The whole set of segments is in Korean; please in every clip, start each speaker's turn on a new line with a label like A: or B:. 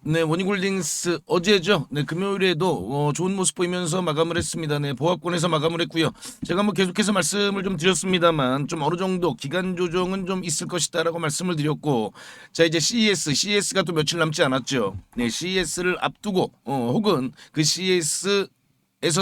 A: 네, 원희골딩스 어제죠. 네, 금요일에도 좋은 모습 보이면서 마감을 했습니다. 네, 보합권에서 마감을 했고요. 제가 뭐 계속해서 말씀을 좀 드렸습니다만 좀 어느 정도 기간 조정은 좀 있을 것이다라고 말씀을 드렸고, 자 이제 CES가 또 며칠 남지 않았죠. 네, CES를 앞두고 혹은 그 CES에서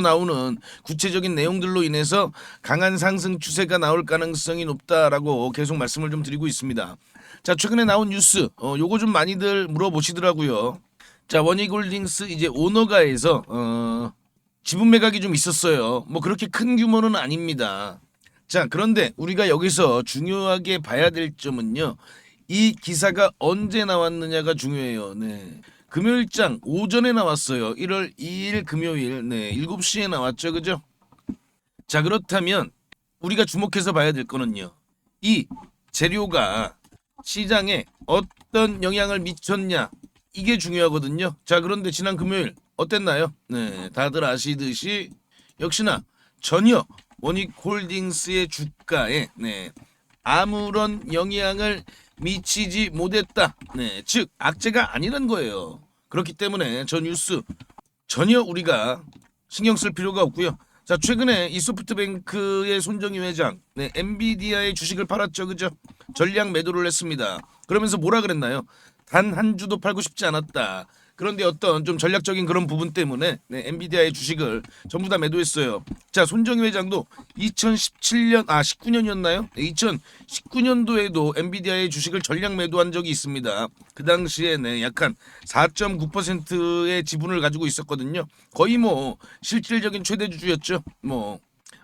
A: 나오는 구체적인 내용들로 인해서 강한 상승 추세가 나올 가능성이 높다라고 계속 말씀을 좀 드리고 있습니다. 자, 최근에 나온 뉴스, 요거 좀 많이들 물어보시더라고요. 자, 원희골딩스 이제 오너가에서 지분 매각이 좀 있었어요. 뭐 그렇게 큰 규모는 아닙니다. 자, 그런데 우리가 여기서 중요하게 봐야 될 점은요. 이 기사가 언제 나왔느냐가 중요해요. 네. 금요일장 오전에 나왔어요. 1월 2일 금요일, 네, 7시에 나왔죠. 그죠? 자, 그렇다면 우리가 주목해서 봐야 될 거는요. 이 재료가 시장에 어떤 영향을 미쳤냐, 이게 중요하거든요. 자, 그런데 지난 금요일 어땠나요? 네, 다들 아시듯이 역시나 전혀 원익홀딩스의 주가에 아무런 영향을 미치지 못했다. 네, 즉 악재가 아니란 거예요. 그렇기 때문에 저 뉴스 전혀 우리가 신경 쓸 필요가 없고요. 자, 최근에 이 소프트뱅크의 손정희 회장, 엔비디아의 주식을 팔았죠, 그죠? 전량 매도를 했습니다. 그러면서 뭐라 그랬나요? 단 한 주도 팔고 싶지 않았다. 그런데 어떤 좀 전략적인 그런 부분 때문에 엔비디아의 주식을 전부 다 매도했어요. 자, 손정희 회장도 19년이었나요? 2019년도에도 엔비디아의 주식을 전량 매도한 적이 있습니다. 그 당시에 약한 4.9%의 지분을 가지고 있었거든요. 거의 뭐 실질적인 최대 주주였죠. 뭐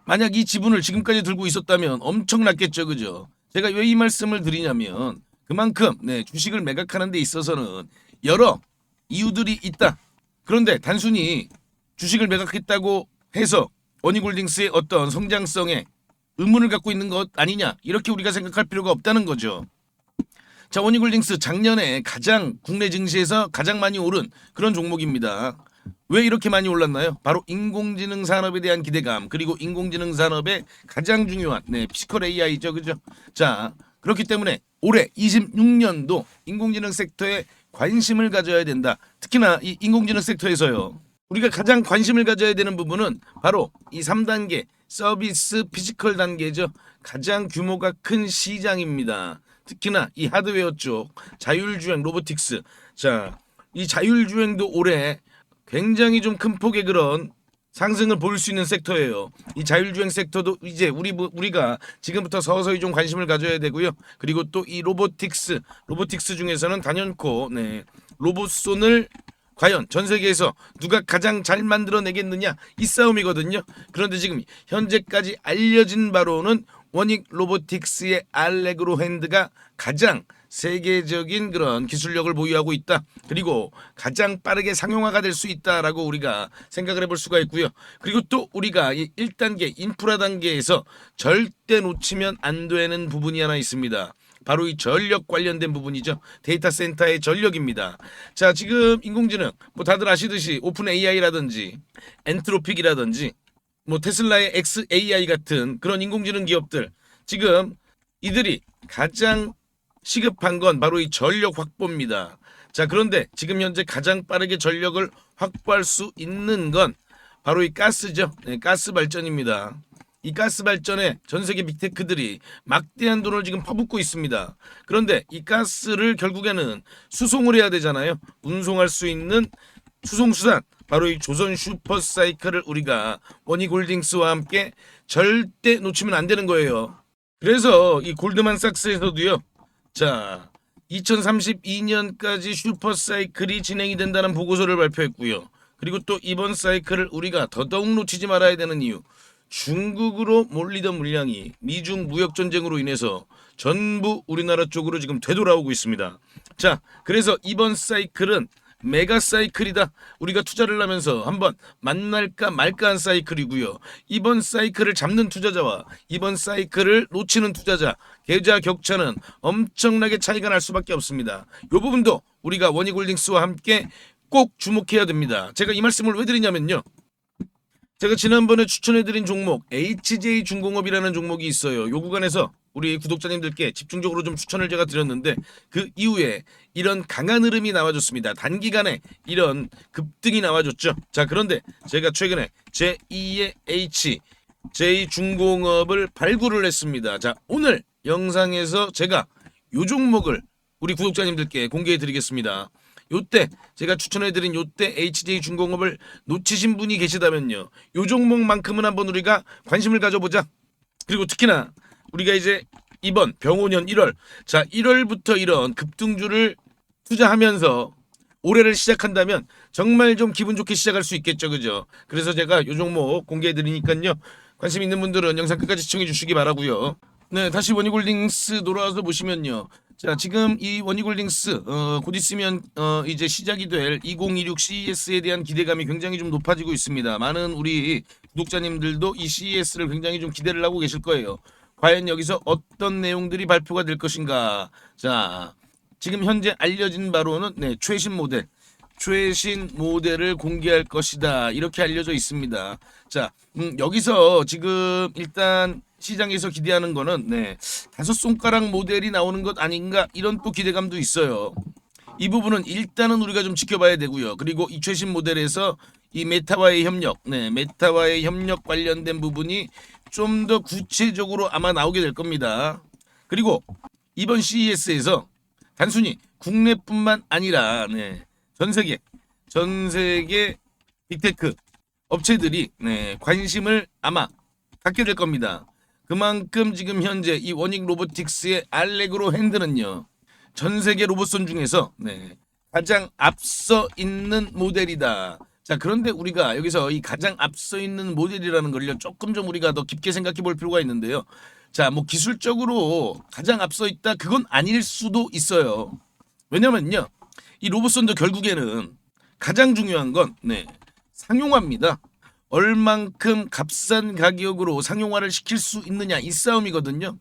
A: 만약 이 지분을 지금까지 들고 있었다면 엄청났겠죠, 그죠? 제가 왜 이 말씀을 드리냐면 그만큼 주식을 매각하는 데 있어서는 여러 이유들이 있다. 그런데 단순히 주식을 매각했다고 해서 원희골딩스의 어떤 성장성에 의문을 갖고 있는 것 아니냐, 이렇게 우리가 생각할 필요가 없다는 거죠. 자, 원희골딩스 작년에 가장 국내 증시에서 가장 많이 오른 그런 종목입니다. 왜 이렇게 많이 올랐나요? 바로 인공지능 산업에 대한 기대감, 그리고 인공지능 산업의 가장 중요한 피지컬 AI죠, 그죠? 자, 그렇기 때문에 올해 26년도 인공지능 섹터에 관심을 가져야 된다. 특히나 이 인공지능 섹터에서요, 우리가 가장 관심을 가져야 되는 부분은 바로 이 3단계 서비스 피지컬 단계죠. 가장 규모가 큰 시장입니다. 특히나 이 하드웨어 쪽 자율주행 로보틱스. 자, 이 자율주행도 올해 굉장히 좀 큰 폭의 그런 상승을 볼 수 있는 섹터예요. 이 자율주행 섹터도 이제 우리가 지금부터 서서히 좀 관심을 가져야 되고요. 그리고 또 이 로보틱스 중에서는 단연코 로봇손을 과연 전 세계에서 누가 가장 잘 만들어내겠느냐, 이 싸움이거든요. 그런데 지금 현재까지 알려진 바로는 원익 로보틱스의 알레그로 핸드가 가장 세계적인 그런 기술력을 보유하고 있다. 그리고 가장 빠르게 상용화가 될 수 있다라고 우리가 생각을 해볼 수가 있고요. 그리고 또 우리가 이 1단계 인프라 단계에서 절대 놓치면 안 되는 부분이 하나 있습니다. 바로 이 전력 관련된 부분이죠. 데이터 센터의 전력입니다. 자, 지금 인공지능 뭐 다들 아시듯이 오픈 AI라든지 엔트로픽이라든지 뭐 테슬라의 XAI 같은 그런 인공지능 기업들, 지금 이들이 가장 시급한 건 바로 이 전력 확보입니다. 자, 그런데 지금 현재 가장 빠르게 전력을 확보할 수 있는 건 바로 이 가스죠. 가스 발전입니다. 이 가스 발전에 전 세계 빅테크들이 막대한 돈을 지금 퍼붓고 있습니다. 그런데 이 가스를 결국에는 수송을 해야 되잖아요. 운송할 수 있는 수송수단, 바로 이 조선 슈퍼사이클을 우리가 원희골딩스와 함께 절대 놓치면 안 되는 거예요. 그래서 이 골드만삭스에서도요, 자, 2032년까지 슈퍼사이클이 진행이 된다는 보고서를 발표했고요. 그리고 또 이번 사이클을 우리가 더더욱 놓치지 말아야 되는 이유, 중국으로 몰리던 물량이 미중 무역 전쟁으로 인해서 전부 우리나라 쪽으로 지금 되돌아오고 있습니다. 자, 그래서 이번 사이클은 메가 사이클이다. 우리가 투자를 하면서 한번 만날까 말까한 사이클이고요. 이번 사이클을 잡는 투자자와 이번 사이클을 놓치는 투자자, 계좌 격차는 엄청나게 차이가 날 수밖에 없습니다. 이 부분도 우리가 원희골딩스와 함께 꼭 주목해야 됩니다. 제가 이 말씀을 왜 드리냐면요, 제가 지난번에 추천해드린 종목 HJ중공업이라는 종목이 있어요. 요 구간에서 우리 구독자님들께 집중적으로 좀 추천을 제가 드렸는데 그 이후에 이런 강한 흐름이 나와줬습니다. 단기간에 이런 급등이 나와줬죠. 자, 그런데 제가 최근에 제2의 HJ중공업을 발굴을 했습니다. 자, 오늘 영상에서 제가 요 종목을 우리 구독자님들께 공개해 드리겠습니다. 요때 제가 추천해드린 요때 HJ중공업을 놓치신 분이 계시다면요, 요 종목만큼은 한번 우리가 관심을 가져보자. 그리고 특히나 우리가 이제 이번 병오년 1월, 자 1월부터 이런 급등주를 투자하면서 올해를 시작한다면 정말 좀 기분 좋게 시작할 수 있겠죠, 그죠? 그래서 제가 요 종목 공개해 드리니까요, 관심 있는 분들은 영상 끝까지 시청해 주시기 바라고요. 네, 다시 원익홀딩스 돌아와서 보시면요, 자 지금 이 원익홀딩스 곧 있으면 이제 시작이 될 2026 CES에 대한 기대감이 굉장히 좀 높아지고 있습니다. 많은 우리 구독자님들도 이 CES를 굉장히 좀 기대를 하고 계실 거예요. 과연 여기서 어떤 내용들이 발표가 될 것인가. 자, 지금 현재 알려진 바로는 최신 모델을 공개할 것이다, 이렇게 알려져 있습니다. 자, 여기서 지금 일단 시장에서 기대하는 거는 다섯 손가락 모델이 나오는 것 아닌가, 이런 또 기대감도 있어요. 이 부분은 일단은 우리가 좀 지켜봐야 되고요. 그리고 이 최신 모델에서 이 메타와의 협력 관련된 부분이 좀 더 구체적으로 아마 나오게 될 겁니다. 그리고 이번 CES에서 단순히 국내뿐만 아니라 전 세계 빅테크 업체들이 관심을 아마 갖게 될 겁니다. 그만큼 지금 현재 이 원익 로보틱스의 알레그로 핸드는요, 전 세계 로봇선 중에서 가장 앞서 있는 모델이다. 자, 그런데 우리가 여기서 이 가장 앞서 있는 모델이라는 걸요, 조금 좀 우리가 더 깊게 생각해 볼 필요가 있는데요. 자, 뭐 기술적으로 가장 앞서 있다, 그건 아닐 수도 있어요. 왜냐면요, 이 로봇선도 결국에는 가장 중요한 건 상용화입니다. 얼만큼 값싼 가격으로 상용화를 시킬 수 있느냐, 이 싸움이거든요.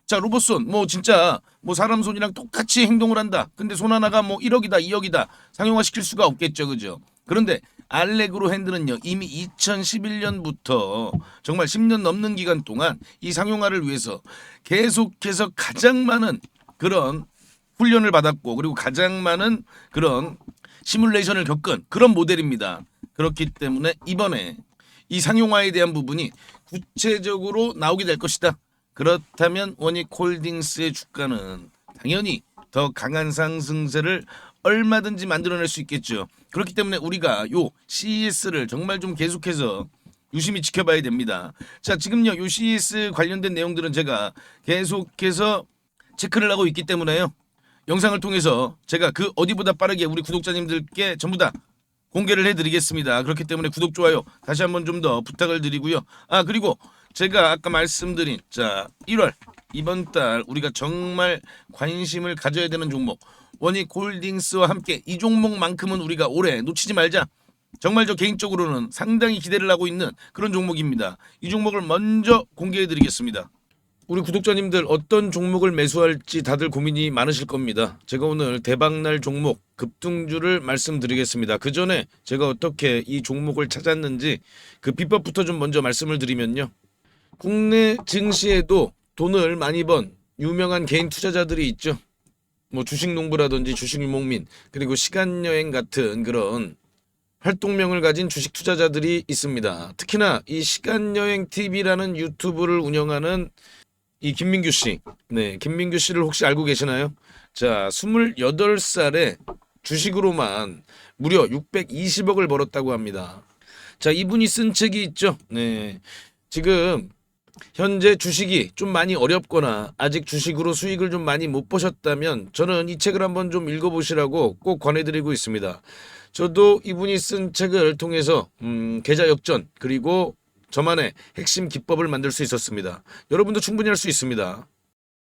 A: 자, 로봇손 진짜 사람 손이랑 똑같이 행동을 한다. 근데 손 하나가 1억이다 2억이다 상용화 시킬 수가 없겠죠, 그죠? 그런데 알레그로 핸드는요, 이미 2011년부터 정말 10년 넘는 기간 동안 이 상용화를 위해서 계속해서 가장 많은 그런 훈련을 받았고, 그리고 가장 많은 그런 시뮬레이션을 겪은 그런 모델입니다. 그렇기 때문에 이번에 이 상용화에 대한 부분이 구체적으로 나오게 될 것이다. 그렇다면 원익홀딩스의 주가는 당연히 더 강한 상승세를 얼마든지 만들어낼 수 있겠죠. 그렇기 때문에 우리가 요 CES를 정말 좀 계속해서 유심히 지켜봐야 됩니다. 자, 지금요 요 CES 관련된 내용들은 제가 계속해서 체크를 하고 있기 때문에요, 영상을 통해서 제가 그 어디보다 빠르게 우리 구독자님들께 전부 다 공개를 해드리겠습니다. 그렇기 때문에 구독, 좋아요 다시 한번 좀 더 부탁을 드리고요. 그리고 제가 아까 말씀드린 1월 이번 달 우리가 정말 관심을 가져야 되는 종목, 원익홀딩스와 함께 이 종목만큼은 우리가 올해 놓치지 말자. 정말 저 개인적으로는 상당히 기대를 하고 있는 그런 종목입니다. 이 종목을 먼저 공개해 드리겠습니다. 우리 구독자님들 어떤 종목을 매수할지 다들 고민이 많으실 겁니다. 제가 오늘 대박날 종목 급등주를 말씀드리겠습니다. 그 전에 제가 어떻게 이 종목을 찾았는지 그 비법부터 좀 먼저 말씀을 드리면요, 국내 증시에도 돈을 많이 번 유명한 개인 투자자들이 있죠. 주식농부라든지 주식유목민, 그리고 시간여행 같은 그런 활동명을 가진 주식 투자자들이 있습니다. 특히나 이 시간여행 TV라는 유튜브를 운영하는 이 김민규 씨, 김민규 씨를 혹시 알고 계시나요? 자, 28살에 주식으로만 무려 620억을 벌었다고 합니다. 자, 이분이 쓴 책이 있죠. 지금 현재 주식이 좀 많이 어렵거나 아직 주식으로 수익을 좀 많이 못 보셨다면 저는 이 책을 한번 좀 읽어보시라고 꼭 권해드리고 있습니다. 저도 이분이 쓴 책을 통해서 계좌 역전, 그리고 저만의 핵심 기법을 만들 수 있었습니다. 여러분도 충분히 할 수 있습니다.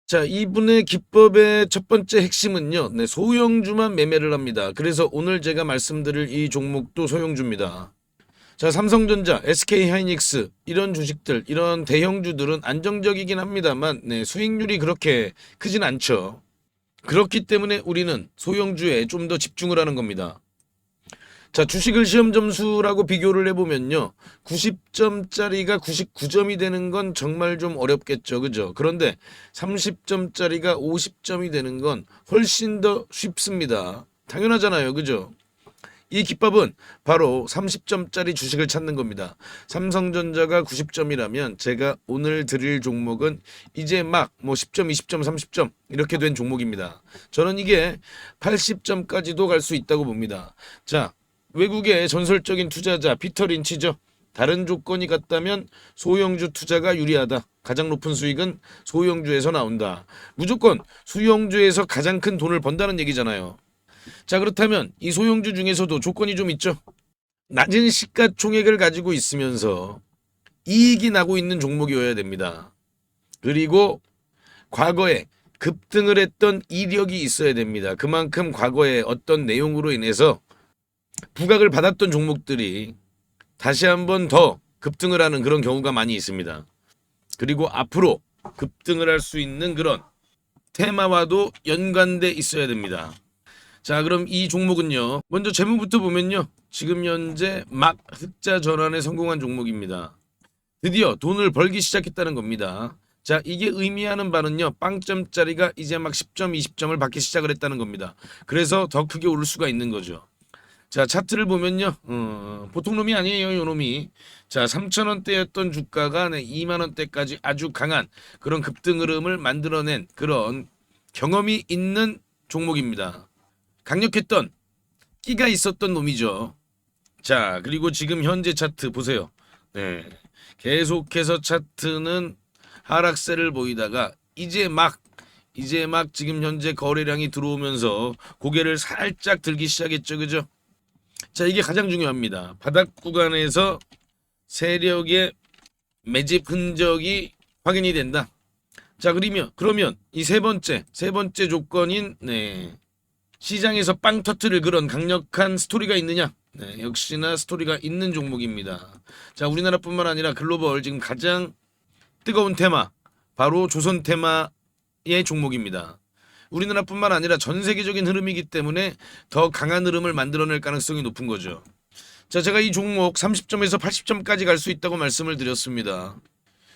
A: 자, 이분의 기법의 첫 번째 핵심은요, 소형주만 매매를 합니다. 그래서 오늘 제가 말씀드릴 이 종목도 소형주입니다. 자, 삼성전자, SK하이닉스 이런 주식들, 이런 대형주들은 안정적이긴 합니다만 수익률이 그렇게 크진 않죠. 그렇기 때문에 우리는 소형주에 좀 더 집중을 하는 겁니다. 자, 주식을 시험 점수라고 비교를 해보면요. 90점짜리가 99점이 되는 건 정말 좀 어렵겠죠. 그죠? 그런데 30점짜리가 50점이 되는 건 훨씬 더 쉽습니다. 당연하잖아요. 그죠? 이 기법은 바로 30점짜리 주식을 찾는 겁니다. 삼성전자가 90점이라면 제가 오늘 드릴 종목은 이제 막 뭐 10점, 20점, 30점 이렇게 된 종목입니다. 저는 이게 80점까지도 갈 수 있다고 봅니다. 자, 외국의 전설적인 투자자 피터 린치죠. 다른 조건이 같다면 소형주 투자가 유리하다. 가장 높은 수익은 소형주에서 나온다. 무조건 소형주에서 가장 큰 돈을 번다는 얘기잖아요. 자, 그렇다면 이 소형주 중에서도 조건이 좀 있죠. 낮은 시가총액을 가지고 있으면서 이익이 나고 있는 종목이어야 됩니다. 그리고 과거에 급등을 했던 이력이 있어야 됩니다. 그만큼 과거에 어떤 내용으로 인해서 부각을 받았던 종목들이 다시 한번 더 급등을 하는 그런 경우가 많이 있습니다. 그리고 앞으로 급등을 할 수 있는 그런 테마와도 연관돼 있어야 됩니다. 자, 그럼 이 종목은요. 먼저 재무부터 보면요. 지금 현재 막 흑자 전환에 성공한 종목입니다. 드디어 돈을 벌기 시작했다는 겁니다. 자, 이게 의미하는 바는요. 빵점짜리가 이제 막 10점, 20점을 받기 시작을 했다는 겁니다. 그래서 더 크게 오를 수가 있는 거죠. 자, 차트를 보면요. 보통 놈이 아니에요, 요 놈이. 자, 3,000원대였던 주가가 2만원대까지 아주 강한 그런 급등 흐름을 만들어낸 그런 경험이 있는 종목입니다. 강력했던 끼가 있었던 놈이죠. 자, 그리고 지금 현재 차트 보세요. 네, 계속해서 차트는 하락세를 보이다가 이제 막 지금 현재 거래량이 들어오면서 고개를 살짝 들기 시작했죠. 그죠? 자, 이게 가장 중요합니다. 바닥 구간에서 세력의 매집 흔적이 확인이 된다. 자, 그러면 이 세 번째 조건인 시장에서 빵 터트릴 그런 강력한 스토리가 있느냐? 네, 역시나 스토리가 있는 종목입니다. 자, 우리나라뿐만 아니라 글로벌 지금 가장 뜨거운 테마 바로 조선 테마의 종목입니다. 우리나라뿐만 아니라 전 세계적인 흐름이기 때문에 더 강한 흐름을 만들어낼 가능성이 높은 거죠. 자, 제가 이 종목 30점에서 80점까지 갈 수 있다고 말씀을 드렸습니다.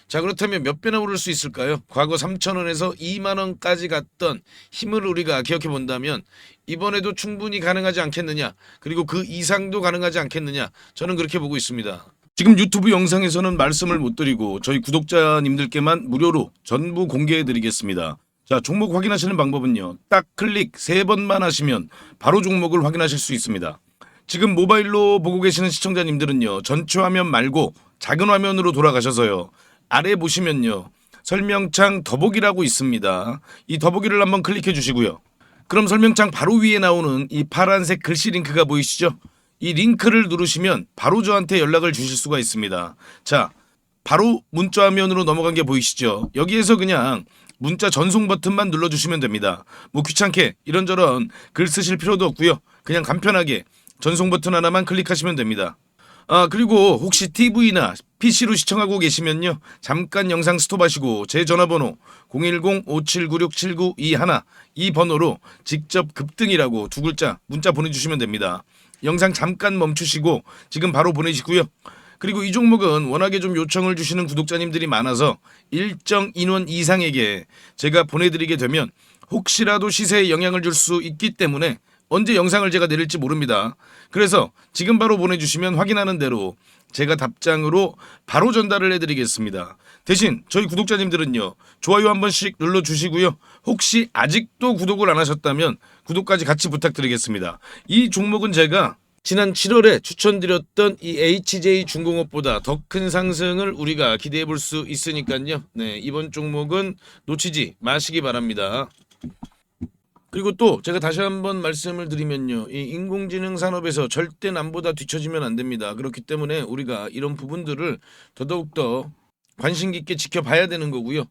A: 자, 그렇다면 몇 배나 오를 수 있을까요? 과거 3,000원에서 2만원까지 갔던 힘을 우리가 기억해 본다면 이번에도 충분히 가능하지 않겠느냐, 그리고 그 이상도 가능하지 않겠느냐, 저는 그렇게 보고 있습니다. 지금 유튜브 영상에서는 말씀을 못 드리고 저희 구독자님들께만 무료로 전부 공개해 드리겠습니다. 자, 종목 확인하시는 방법은요. 딱 클릭 3번만 하시면 바로 종목을 확인하실 수 있습니다. 지금 모바일로 보고 계시는 시청자님들은요. 전체 화면 말고 작은 화면으로 돌아가셔서요. 아래 보시면요. 설명창 더보기라고 있습니다. 이 더보기를 한번 클릭해 주시고요. 그럼 설명창 바로 위에 나오는 이 파란색 글씨 링크가 보이시죠? 이 링크를 누르시면 바로 저한테 연락을 주실 수가 있습니다. 자, 바로 문자 화면으로 넘어간 게 보이시죠? 여기에서 그냥 문자 전송 버튼만 눌러주시면 됩니다. 뭐 귀찮게 이런저런 글 쓰실 필요도 없고요. 그냥 간편하게 전송 버튼 하나만 클릭하시면 됩니다. 아, 그리고 혹시 TV나 PC로 시청하고 계시면요. 잠깐 영상 스톱하시고 제 전화번호 010-5796-7921 이 번호로 직접 급등이라고 2글자 문자 보내주시면 됩니다. 영상 잠깐 멈추시고 지금 바로 보내시고요. 그리고 이 종목은 워낙에 좀 요청을 주시는 구독자님들이 많아서 일정 인원 이상에게 제가 보내드리게 되면 혹시라도 시세에 영향을 줄 수 있기 때문에 언제 영상을 제가 내릴지 모릅니다. 그래서 지금 바로 보내주시면 확인하는 대로 제가 답장으로 바로 전달을 해드리겠습니다. 대신 저희 구독자님들은요. 좋아요 한 번씩 눌러주시고요. 혹시 아직도 구독을 안 하셨다면 구독까지 같이 부탁드리겠습니다. 이 종목은 제가 지난 7월에 추천드렸던 이 HJ중공업보다 더 큰 상승을 우리가 기대해 볼 수 있으니까요. 네, 이번 종목은 놓치지 마시기 바랍니다. 그리고 또 제가 다시 한번 말씀을 드리면요. 이 인공지능 산업에서 절대 남보다 뒤처지면 안 됩니다. 그렇기 때문에 우리가 이런 부분들을 더더욱더 관심 깊게 지켜봐야 되는 거고요.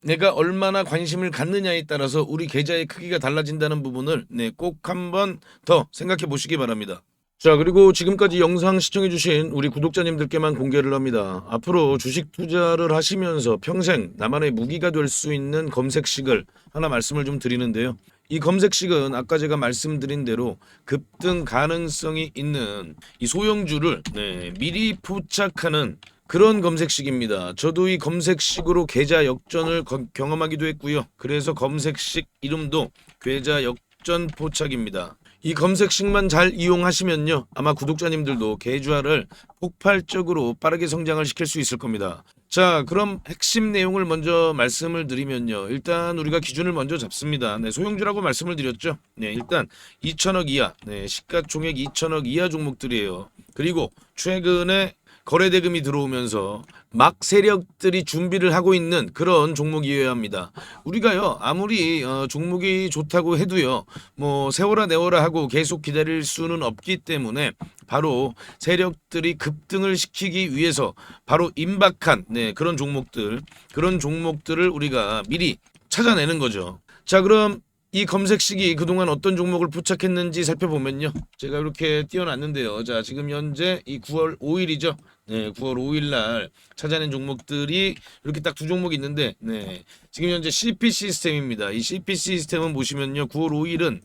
A: 내가 얼마나 관심을 갖느냐에 따라서 우리 계좌의 크기가 달라진다는 부분을 꼭 한번 더 생각해 보시기 바랍니다. 자, 그리고 지금까지 영상 시청해주신 우리 구독자님들께만 공개를 합니다. 앞으로 주식 투자를 하시면서 평생 나만의 무기가 될 수 있는 검색식을 하나 말씀을 좀 드리는데요. 이 검색식은 아까 제가 말씀드린 대로 급등 가능성이 있는 이 소형주를 미리 포착하는 그런 검색식입니다. 저도 이 검색식으로 계좌 역전을 경험하기도 했고요. 그래서 검색식 이름도 계좌 역전 포착입니다. 이 검색식만 잘 이용하시면요, 아마 구독자님들도 계좌를 폭발적으로 빠르게 성장을 시킬 수 있을 겁니다. 자, 그럼 핵심 내용을 먼저 말씀을 드리면요, 일단 우리가 기준을 먼저 잡습니다. 소형주라고 말씀을 드렸죠. 일단 2천억 이하, 시가총액 2천억 이하 종목들이에요. 그리고 최근에 거래대금이 들어오면서 막 세력들이 준비를 하고 있는 그런 종목이어야 합니다. 우리가요, 아무리 종목이 좋다고 해도요, 뭐 세워라 내워라 하고 계속 기다릴 수는 없기 때문에 바로 세력들이 급등을 시키기 위해서 바로 임박한 그런 종목들을 우리가 미리 찾아내는 거죠. 자, 그럼 이 검색식이 그동안 어떤 종목을 포착했는지 살펴보면요, 제가 이렇게 띄워놨는데요. 자, 지금 현재 이 9월 5일이죠. 9월 5일 날 찾아낸 종목들이 이렇게 딱 두 종목이 있는데, 지금 현재 CP 시스템입니다. 이 CP 시스템은 보시면요, 9월 5일은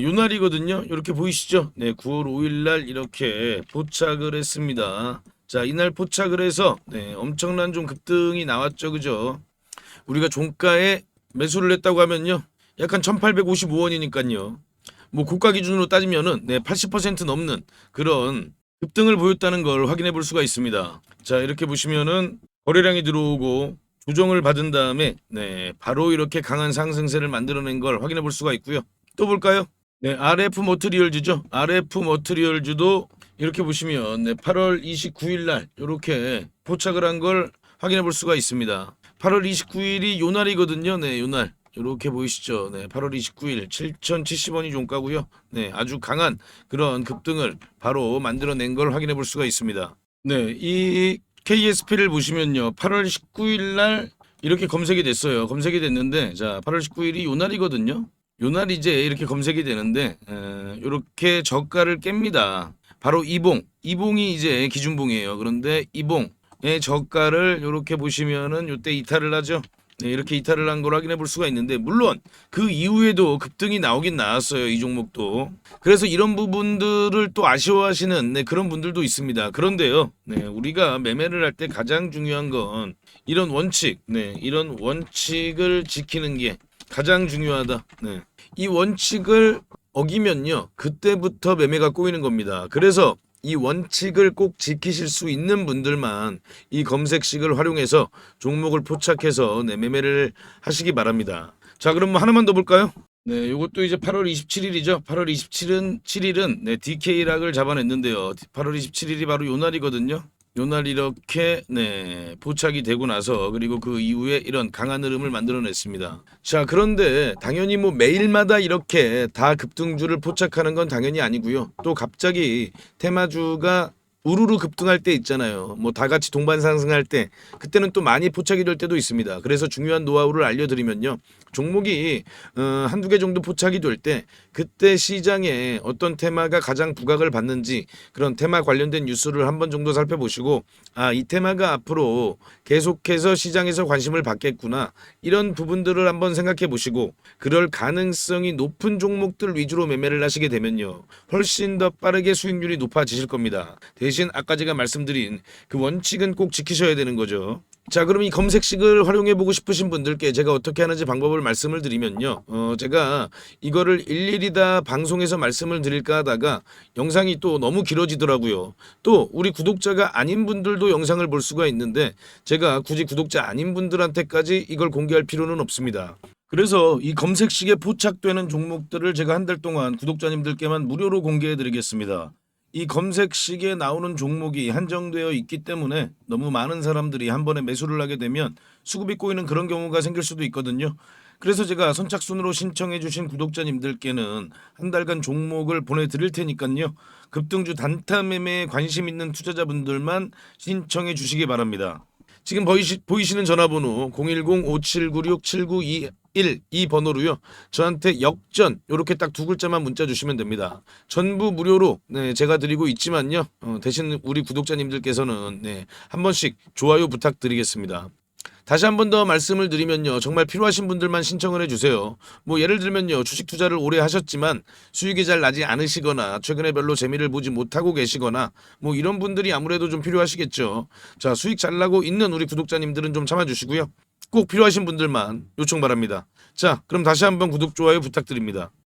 A: 요날이거든요. 이렇게 보이시죠? 9월 5일 날 이렇게 포착을 했습니다. 자, 이날 포착을 해서 엄청난 좀 급등이 나왔죠, 그죠? 우리가 종가에 매수를 했다고 하면요, 약 한 1855원이니까요. 뭐 고가 기준으로 따지면은 80% 넘는 그런 급등을 보였다는 걸 확인해 볼 수가 있습니다. 자, 이렇게 보시면은 거래량이 들어오고 조정을 받은 다음에 바로 이렇게 강한 상승세를 만들어낸 걸 확인해 볼 수가 있고요. 또 볼까요? RF 머트리얼즈죠. RF 머트리얼즈도 이렇게 보시면 8월 29일 날 이렇게 포착을 한 걸 확인해 볼 수가 있습니다. 8월 29일이 요날이거든요. 요날. 이렇게 보이시죠? 8월 29일 7,070원이 종가고요. 아주 강한 그런 급등을 바로 만들어낸 걸 확인해 볼 수가 있습니다. 이 KSP를 보시면요, 8월 19일 날 이렇게 검색이 됐어요. 검색이 됐는데, 자, 8월 19일이 요날이거든요. 요날 이제 이렇게 검색이 되는데, 이렇게 저가를 깹니다. 바로 이봉이 이제 기준봉이에요. 그런데 이봉의 저가를 이렇게 보시면은 이때 이탈을 하죠. 이렇게 이탈을 한 걸 확인해 볼 수가 있는데, 물론 그 이후에도 급등이 나오긴 나왔어요, 이 종목도. 그래서 이런 부분들을 또 아쉬워하시는 그런 분들도 있습니다. 그런데요, 우리가 매매를 할 때 가장 중요한 건 이런 원칙, 이런 원칙을 지키는 게 가장 중요하다. 이 원칙을 어기면요, 그때부터 매매가 꼬이는 겁니다. 그래서 이 원칙을 꼭 지키실 수 있는 분들만 이 검색식을 활용해서 종목을 포착해서 매매를 하시기 바랍니다. 자, 그럼 뭐 하나만 더 볼까요? 요것도 이제 8월 27일이죠. 8월 27일은 DK락을 잡아냈는데요. 8월 27일이 바로 요 날이거든요. 요날 이렇게 포착이 되고 나서, 그리고 그 이후에 이런 강한 흐름을 만들어냈습니다. 자, 그런데 당연히 뭐 매일마다 이렇게 다 급등주를 포착하는 건 당연히 아니고요. 또 갑자기 테마주가 우르르 급등할 때 있잖아요. 뭐 다 같이 동반 상승할 때, 그때는 또 많이 포착이 될 때도 있습니다. 그래서 중요한 노하우를 알려드리면요, 종목이 한두 개 정도 포착이 될 때 그때 시장에 어떤 테마가 가장 부각을 받는지, 그런 테마 관련된 뉴스를 한번 정도 살펴보시고, 이 테마가 앞으로 계속해서 시장에서 관심을 받겠구나, 이런 부분들을 한번 생각해 보시고, 그럴 가능성이 높은 종목들 위주로 매매를 하시게 되면요, 훨씬 더 빠르게 수익률이 높아지실 겁니다. 대신 아까 제가 말씀드린 그 원칙은 꼭 지키셔야 되는 거죠. 자, 그럼 이 검색식을 활용해 보고 싶으신 분들께 제가 어떻게 하는지 방법을 말씀을 드리면요, 제가 이거를 일일이 다 방송에서 말씀을 드릴까 하다가 영상이 또 너무 길어지더라고요. 또 우리 구독자가 아닌 분들도 영상을 볼 수가 있는데, 제가 굳이 구독자 아닌 분들한테까지 이걸 공개할 필요는 없습니다. 그래서 이 검색식에 포착되는 종목들을 제가 한 달 동안 구독자님들께만 무료로 공개해 드리겠습니다. 이 검색식에 나오는 종목이 한정되어 있기 때문에 너무 많은 사람들이 한 번에 매수를 하게 되면 수급이 꼬이는 그런 경우가 생길 수도 있거든요. 그래서 제가 선착순으로 신청해 주신 구독자님들께는 한 달간 종목을 보내드릴 테니까요, 급등주 단타 매매에 관심 있는 투자자분들만 신청해 주시기 바랍니다. 지금 보이시는 전화번호 010-5796-7921 이 번호로요, 저한테 역전 이렇게 딱 두 글자만 문자 주시면 됩니다. 전부 무료로 제가 드리고 있지만요, 대신 우리 구독자님들께서는 한 번씩 좋아요 부탁드리겠습니다. 다시 한 번 더 말씀을 드리면요. 정말 필요하신 분들만 신청을 해주세요. 뭐 예를 들면요. 주식 투자를 오래 하셨지만 수익이 잘 나지 않으시거나 최근에 별로 재미를 보지 못하고 계시거나 뭐 이런 분들이 아무래도 좀 필요하시겠죠. 자, 수익 잘 나고 있는 우리 구독자님들은 좀 참아주시고요. 꼭 필요하신 분들만 요청 바랍니다. 자, 그럼 다시 한번 구독, 좋아요 부탁드립니다.